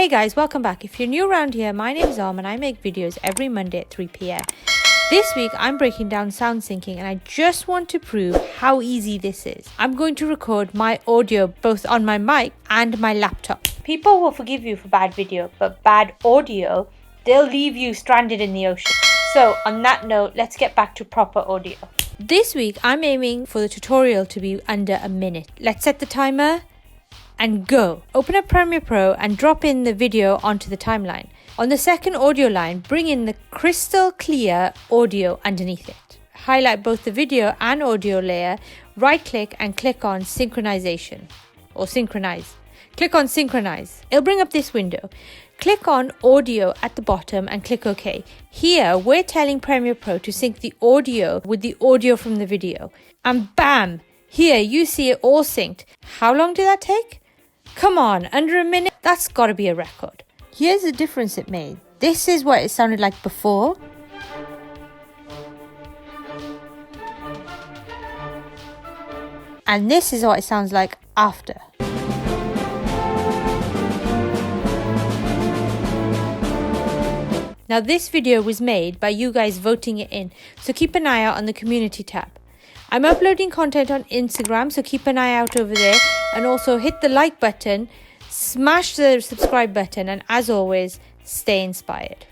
Hey guys, welcome back. If you're new around here, my name is Om and I make videos every Monday at 3 p.m. This week I'm breaking down sound syncing and I just want to prove how easy this is. I'm going to record my audio both on my mic and my laptop. People will forgive you for bad video, but bad audio, they'll leave you stranded in the ocean. So on that note, let's get back to proper audio. This week I'm aiming for the tutorial to be under a minute. Let's set the timer and go. Open up Premiere Pro and drop in the video onto the timeline. On the second audio line, bring in the crystal clear audio underneath it. Highlight both the video and audio layer, right click and click on synchronization or synchronize. Click on synchronize. It'll bring up this window. Click on audio at the bottom and click OK. Here, we're telling Premiere Pro to sync the audio with the audio from the video. And bam! Here, you see it all synced. How long did that take? Come on, under a minute? That's got to be a record. Here's the difference it made. This is what it sounded like before. And this is what it sounds like after. Now this video was made by you guys voting it in, so keep an eye out on the community tab. I'm uploading content on Instagram, so keep an eye out over there, and also hit the like button, smash the subscribe button, and as always, stay inspired.